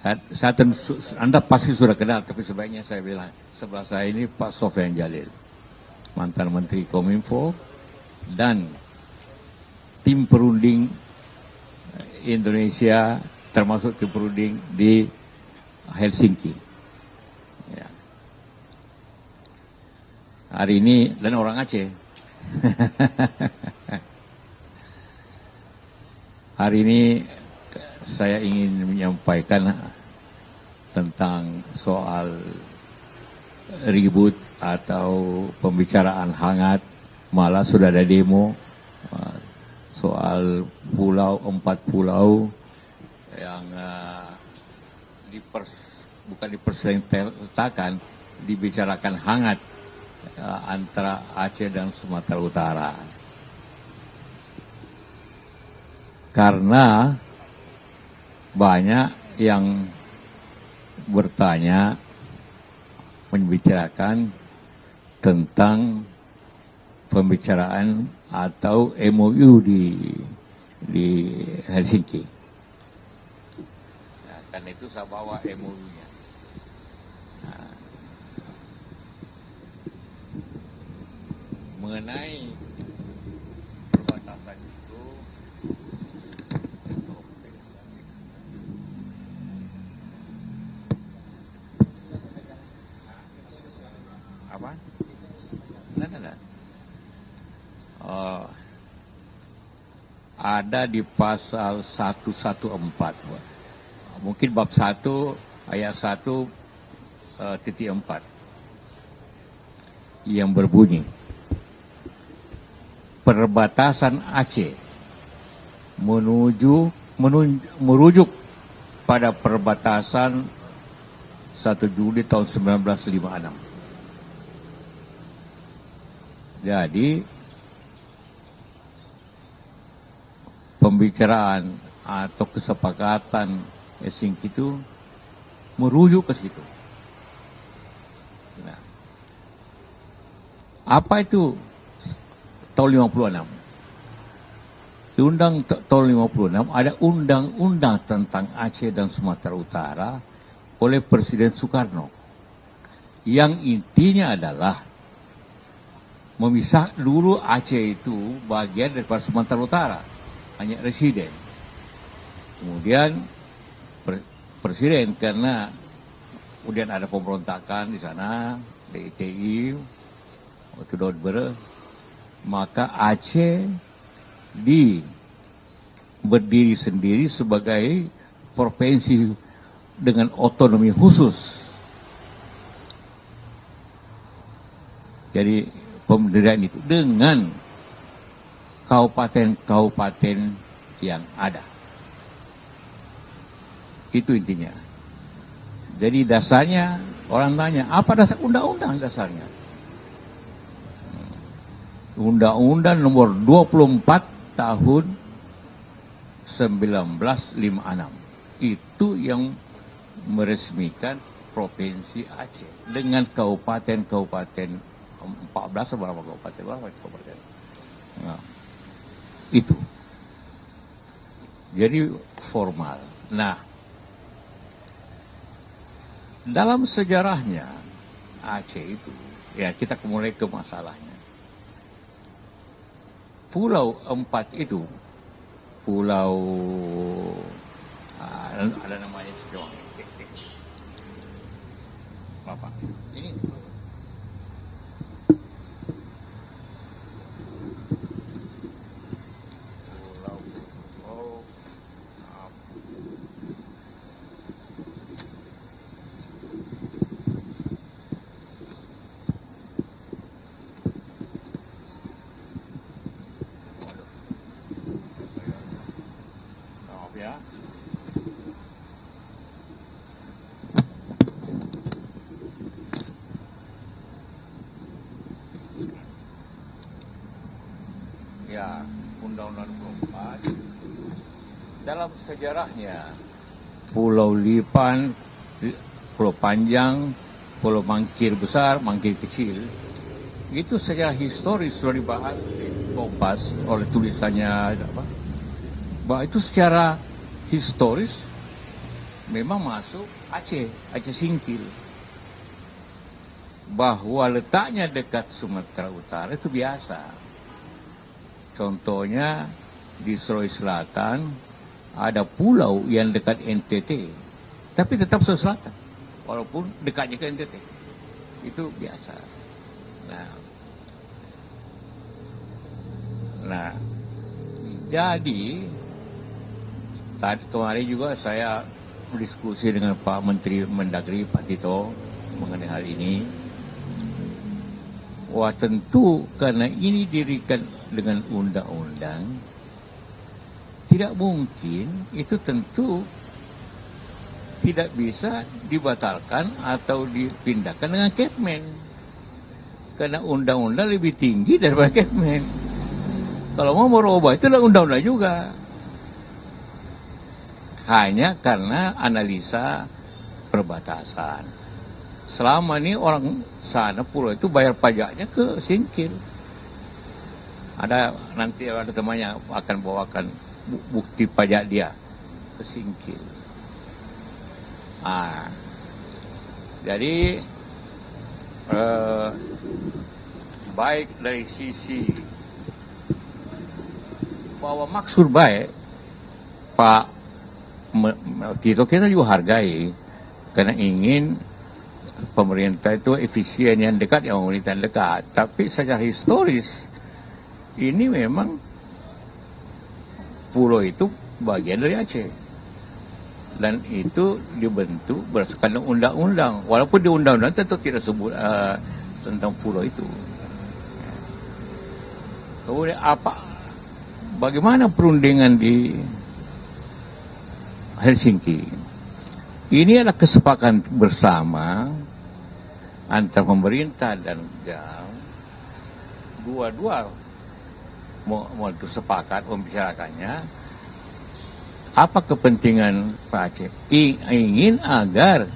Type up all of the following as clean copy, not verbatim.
Anda pasti sudah kenal, tapi sebaiknya saya bilang, sebelah saya ini Pak Sofyan Jalil, mantan Menteri Kominfo, dan tim perunding Indonesia, termasuk tim perunding di Helsinki. Ya. Hari ini, dan orang Aceh. Hari ini saya ingin menyampaikan tentang soal ribut atau pembicaraan hangat, malah sudah ada demo soal pulau, 4 pulau yang bukan dipersertakan, dibicarakan hangat antara Aceh dan Sumatera Utara. Karena banyak yang bertanya, membicarakan tentang pembicaraan atau MOU di Helsinki. Nah, karena itu saya bawa MOU-nya. Nah, mengenai perbatasan itu, apa? Nah. Ada di pasal 114, mungkin bab 1 ayat 1 titik 4 yang berbunyi, perbatasan Aceh merujuk pada perbatasan 1 Juli tahun 1956. Jadi pembicaraan atau kesepakatan Helsinki itu merujuk ke situ. Nah, apa itu tahun 56? Di tahun 56 ada undang-undang tentang Aceh dan Sumatera Utara oleh Presiden Soekarno, yang intinya adalah memisah dulu Aceh itu bagian daripada Sumatera Utara, hanya residen. Kemudian presiden, karena kemudian ada pemberontakan di sana, DITI, waktu Dodber, maka Aceh berdiri sendiri sebagai provinsi dengan otonomi khusus. Jadi pemerintahan itu dengan kabupaten-kabupaten yang ada. Itu intinya. Jadi dasarnya, orang tanya, apa dasar undang-undang dasarnya? Undang-Undang nomor 24 tahun 1956. Itu yang meresmikan Provinsi Aceh dengan kabupaten-kabupaten 14 berapa kabupaten? Nah, itu. Jadi formal. Nah, dalam sejarahnya Aceh itu, ya kita mulai ke masalahnya. Pulau 4 itu, pulau ada namanya sekarang. Bapak, ini ya, Undang-Undang 24. Dalam sejarahnya, Pulau Lipan, Pulau Panjang, Pulau Mangkir Besar, Mangkir Kecil, itu secara historis sudah dibahas di Kompas oleh tulisannya bahwa itu secara historis memang masuk Aceh Singkil. Bahwa letaknya dekat Sumatera Utara itu biasa. Contohnya di Sulawesi Selatan ada pulau yang dekat NTT, tapi tetap Sulawesi Selatan, walaupun dekatnya ke NTT. Itu biasa. Nah, jadi tadi kemarin juga saya berdiskusi dengan Pak Menteri Mendagri Pak Tito mengenai hal ini. Wah, tentu karena ini dirikan dengan undang-undang, tidak mungkin itu tentu tidak bisa dibatalkan atau dipindahkan dengan Kepmen. Karena undang-undang lebih tinggi daripada Kepmen. Kalau mau merubah itu adalah undang-undang juga. Hanya karena analisa perbatasan. Selama ini orang sana pulau itu bayar pajaknya ke Singkil. Nanti ada temannya akan bawakan bukti pajak dia ke Singkil. Jadi baik dari sisi bahwa maksud baik Pak Tito kita juga hargai karena ingin pemerintah itu efisien yang dekat, yang pemerintahan dekat. Tapi secara historis ini memang pulau itu bagian dari Aceh dan itu dibentuk berdasarkan undang-undang. Walaupun di undang-undang tentu tidak sebut tentang pulau itu. Kemudian bagaimana perundingan di Helsinki? Ini adalah kesepakatan bersama antara pemerintah dan GAM. Dua-dua mau sepakat membicarakannya. Apa kepentingan Pak Aceh? Ingin agar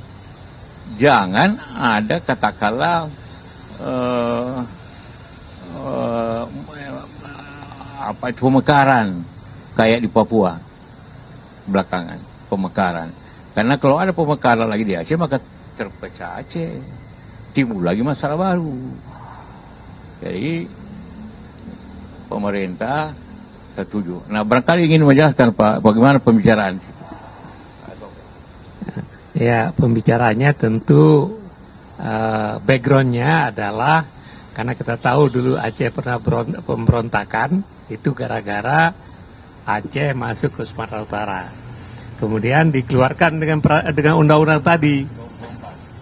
jangan ada katakanlah pemekaran kayak di Papua belakangan, pemekaran. Karena kalau ada pemekaran lagi di Aceh maka terpecah Aceh, timbul lagi masalah baru. Jadi pemerintah setuju. Nah, barangkali ingin menjelaskan Pak, bagaimana pembicaraan? Ya, pembicaraannya tentu backgroundnya adalah karena kita tahu dulu Aceh pernah pemberontakan, itu gara-gara Aceh masuk ke Sumatera Utara. Kemudian dikeluarkan dengan undang-undang tadi,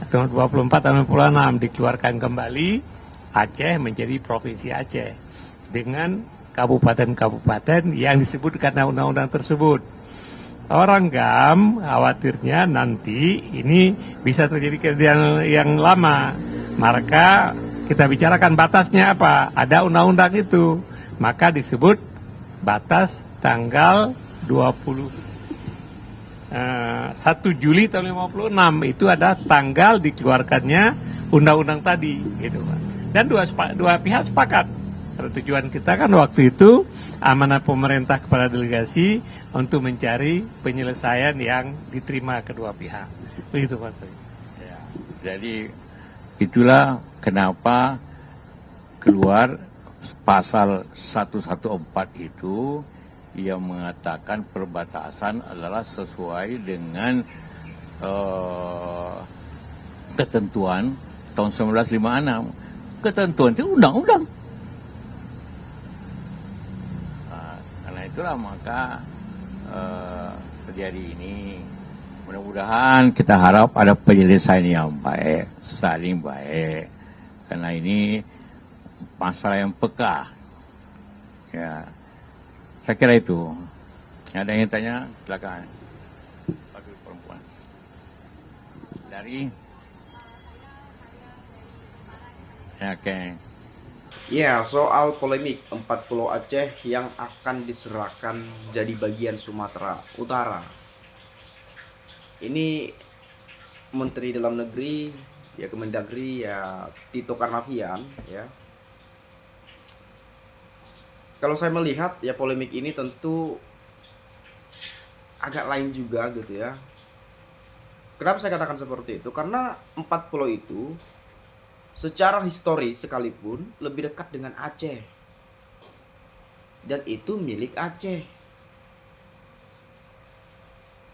tahun 24 tahun 96 dikeluarkan kembali Aceh menjadi provinsi Aceh dengan kabupaten-kabupaten yang disebut karena undang-undang tersebut. Orang GAM khawatirnya nanti ini bisa terjadi kejadian yang lama. Maka kita bicarakan batasnya apa? Ada undang-undang itu. Maka disebut batas tanggal 1 Juli tahun 56 itu ada tanggal dikeluarkannya undang-undang tadi, gitu Pak. Dan dua pihak sepakat. Tujuan kita kan waktu itu amanah pemerintah kepada delegasi untuk mencari penyelesaian yang diterima kedua pihak. Begitu Pak. Ya, jadi itulah kenapa keluar pasal 114 itu yang mengatakan perbatasan adalah sesuai dengan ketentuan tahun 1956. Ketentuan itu undang-undang. Karena itulah maka terjadi ini. Mudah-mudahan kita harap ada penyelesaian yang baik, saling baik. Karena ini masalah yang peka. Ya, saya kira itu. Ada yang tanya, silakan. Wakil perempuan. Dari. Ya, oke. Ya, soal polemik 4 pulau Aceh yang akan diserahkan jadi bagian Sumatera Utara. Ini Menteri Dalam Negeri, ya Kemendagri, ya Tito Karnavian, ya. Kalau saya melihat ya polemik ini tentu agak lain juga gitu ya. Kenapa saya katakan seperti itu? Karena empat pulau itu secara historis sekalipun lebih dekat dengan Aceh. Dan itu milik Aceh.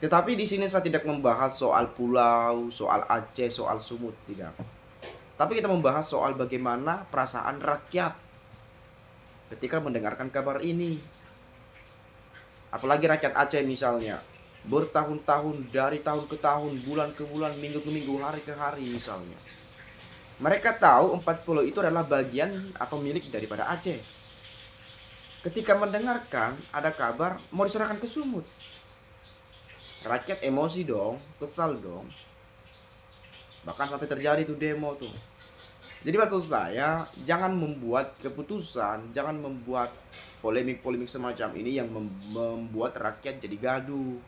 Tetapi di sini saya tidak membahas soal pulau, soal Aceh, soal Sumut, tidak. Tapi kita membahas soal bagaimana perasaan rakyat ketika mendengarkan kabar ini. Apalagi rakyat Aceh misalnya, bertahun-tahun, dari tahun ke tahun, bulan ke bulan, minggu ke minggu, hari ke hari misalnya. Mereka tahu empat pulau itu adalah bagian atau milik daripada Aceh. Ketika mendengarkan ada kabar mau diserahkan ke Sumut, rakyat emosi dong, kesal dong. Bahkan sampai terjadi tuh demo tuh. Jadi maksud saya, jangan membuat keputusan, jangan membuat polemik-polemik semacam ini yang membuat rakyat jadi gaduh.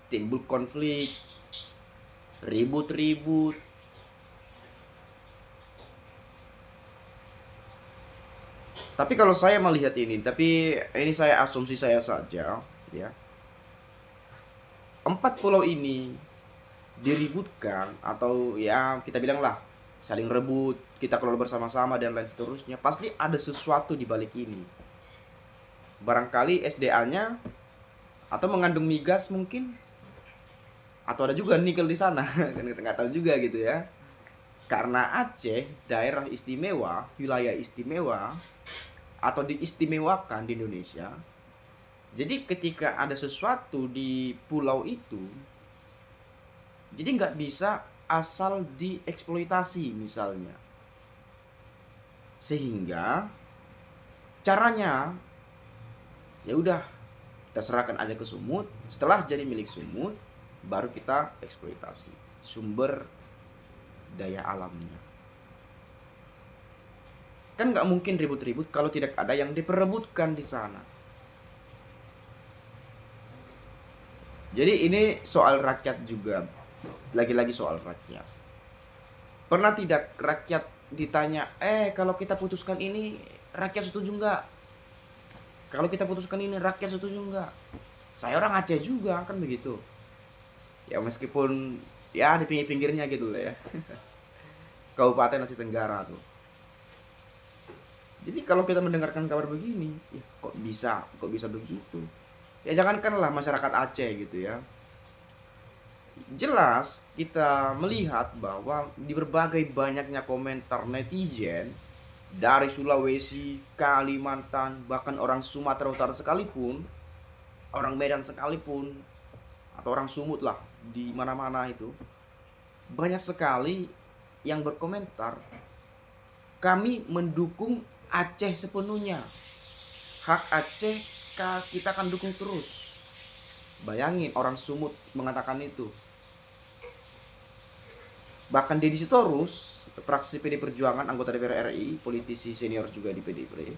Timbul konflik, ribut-ribut. Tapi kalau saya melihat ini, tapi ini saya asumsi saya saja, ya. Empat pulau ini diributkan atau ya kita bilanglah saling rebut, kita kelola bersama-sama dan lain seterusnya. Pasti ada sesuatu di balik ini. Barangkali SDA-nya atau mengandung migas mungkin, atau ada juga nikel di sana, kan kita nggak tahu juga gitu ya. Karena Aceh daerah istimewa, wilayah istimewa atau diistimewakan di Indonesia. Jadi ketika ada sesuatu di pulau itu, jadi nggak bisa asal dieksploitasi misalnya. Sehingga caranya ya udah kita serahkan aja ke Sumut. Setelah jadi milik Sumut, baru kita eksploitasi sumber daya alamnya. Kan nggak mungkin ribut-ribut kalau tidak ada yang diperebutkan di sana. Jadi ini soal rakyat juga. Lagi-lagi soal rakyat. Pernah tidak rakyat ditanya, kalau kita putuskan ini rakyat setuju nggak? Kalau kita putuskan ini rakyat setuju nggak? Saya orang Aceh juga kan begitu. Ya meskipun ya di pinggir-pinggirnya gitu lah ya. Kabupaten Aceh Tenggara tuh. Jadi kalau kita mendengarkan kabar begini, ya kok bisa begitu? Ya jangankanlah masyarakat Aceh gitu ya. Jelas kita melihat bahwa di berbagai banyaknya komentar netizen dari Sulawesi, Kalimantan, bahkan orang Sumatera Utara sekalipun, orang Medan sekalipun, atau orang Sumut lah, di mana-mana itu, banyak sekali yang berkomentar, kami mendukung Aceh sepenuhnya. Hak Aceh kita akan dukung terus. Bayangin orang Sumut mengatakan itu. Bahkan Deddy Sitorus, fraksi PD Perjuangan, anggota DPR RI, politisi senior juga di PDIP,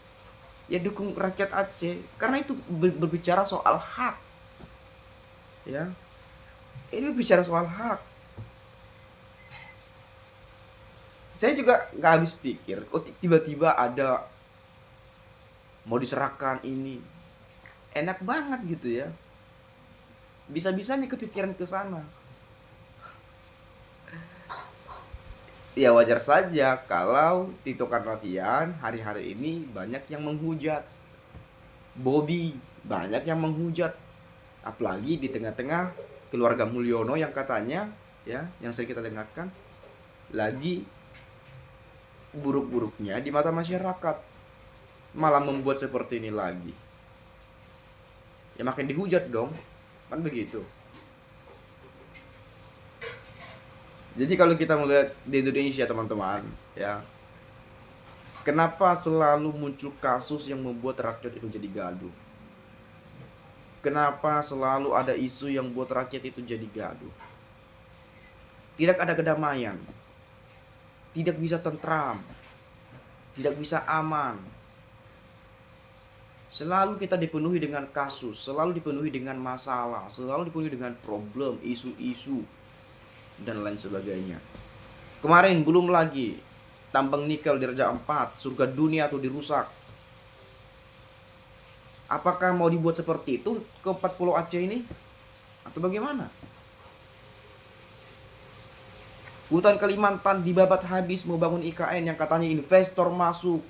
ya dukung rakyat Aceh karena itu berbicara soal hak. Ya. Ini berbicara soal hak. Saya juga nggak habis pikir, tiba-tiba ada mau diserahkan ini, enak banget gitu ya. Bisa-bisanya kepikiran ke sana. Ya wajar saja kalau Tito Karnavian hari-hari ini banyak yang menghujat. Bobby banyak yang menghujat. Apalagi di tengah-tengah keluarga Mulyono yang katanya ya, yang sering kita dengarkan lagi buruk-buruknya di mata masyarakat, malah membuat seperti ini lagi. Ya makin dihujat dong, kan begitu. Jadi kalau kita melihat di Indonesia teman-teman, ya, kenapa selalu muncul kasus yang membuat rakyat itu jadi gaduh? Kenapa selalu ada isu yang membuat rakyat itu jadi gaduh? Tidak ada kedamaian, tidak bisa tentram, tidak bisa aman. Selalu kita dipenuhi dengan kasus, selalu dipenuhi dengan masalah, selalu dipenuhi dengan problem, isu-isu, dan lain sebagainya. Kemarin belum lagi tambang nikel di Raja Ampat, surga dunia tuh dirusak. Apakah mau dibuat seperti itu ke 40 Aceh ini? Atau bagaimana? Hutan Kalimantan dibabat habis mau bangun IKN yang katanya investor masuk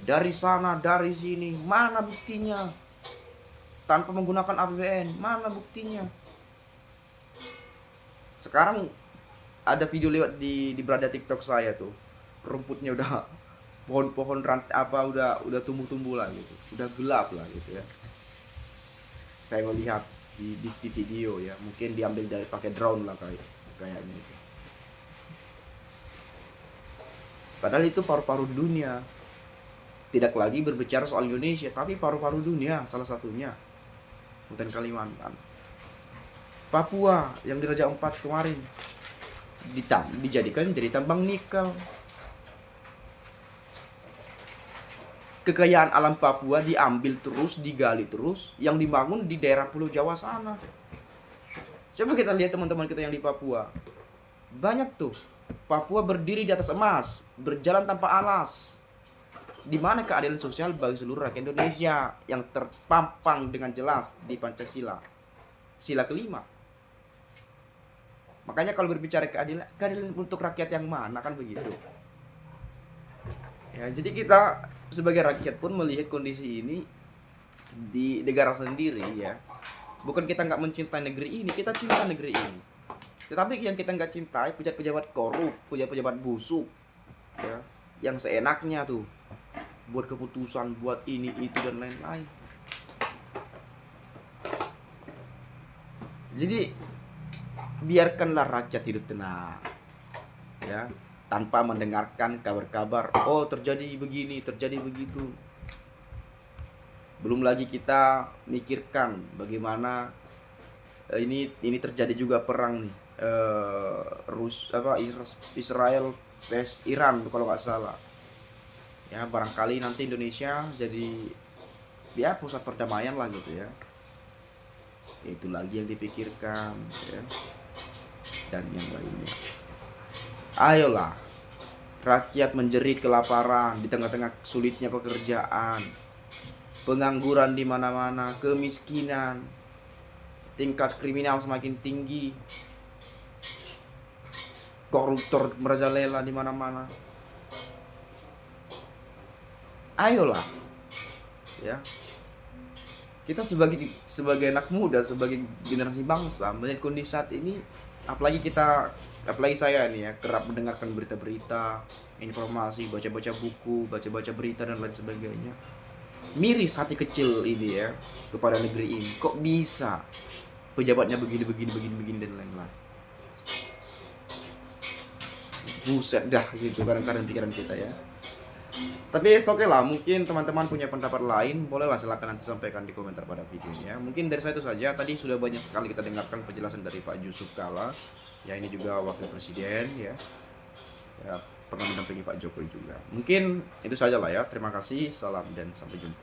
dari sana dari sini. Mana buktinya? Tanpa menggunakan APBN, mana buktinya? Sekarang ada video lewat di beranda TikTok saya tuh, rumputnya udah pohon-pohon udah tumbuh-tumbuh lah gitu, udah gelap lah gitu ya. Saya melihat di video ya, mungkin diambil dari pakai drone lah kayaknya itu. Padahal itu paru-paru dunia. Tidak lagi berbicara soal Indonesia, tapi paru-paru dunia salah satunya. Hutan Kalimantan. Papua yang di Raja Ampat kemarin dijadikan jadi tambang nikel. Kekayaan alam Papua diambil terus, digali terus, yang dibangun di daerah Pulau Jawa sana. Coba kita lihat teman-teman kita yang di Papua. Banyak tuh. Papua berdiri di atas emas, berjalan tanpa alas. Di mana keadilan sosial bagi seluruh rakyat Indonesia yang terpampang dengan jelas di Pancasila, sila kelima. Makanya kalau berbicara keadilan untuk rakyat yang mana, kan begitu. Ya, jadi kita sebagai rakyat pun melihat kondisi ini di negara sendiri ya. Bukan kita nggak mencintai negeri ini, kita cinta negeri ini. Tetapi yang kita nggak cintai pejabat-pejabat korup, pejabat-pejabat busuk, ya, yang seenaknya tuh buat keputusan, buat ini itu dan lain-lain. Jadi biarkanlah rakyat hidup tenang, ya, tanpa mendengarkan kabar-kabar. Oh, terjadi begini, terjadi begitu. Belum lagi kita mikirkan bagaimana ini terjadi juga perang nih, Israel vs Iran kalau nggak salah. Ya, barangkali nanti Indonesia jadi ya pusat perdamaian lah gitu ya. Itu lagi yang dipikirkan ya. Dan yang lainnya. Ayolah, rakyat menjerit kelaparan di tengah-tengah sulitnya pekerjaan, pengangguran di mana-mana, kemiskinan, tingkat kriminal semakin tinggi, koruptor merajalela di mana-mana. Ayolah, ya, kita sebagai anak muda, sebagai generasi bangsa melihat kondisi saat ini, apalagi saya nih ya, kerap mendengarkan berita-berita, informasi, baca-baca buku, baca-baca berita dan lain sebagainya. Miris hati kecil ini ya kepada negeri ini. Kok bisa pejabatnya begini dan lain-lain. Buset dah gitu kadang-kadang pikiran kita ya. Tapi it's okay lah, mungkin teman-teman punya pendapat lain, bolehlah silakan nanti sampaikan di komentar pada videonya. Mungkin dari saya itu saja. Tadi sudah banyak sekali kita dengarkan penjelasan dari Pak Yusuf Kalla. Ya, ini juga wakil presiden ya. Ya, pernah mendampingi Pak Jokowi juga. Mungkin itu saja lah ya. Terima kasih, salam dan sampai jumpa.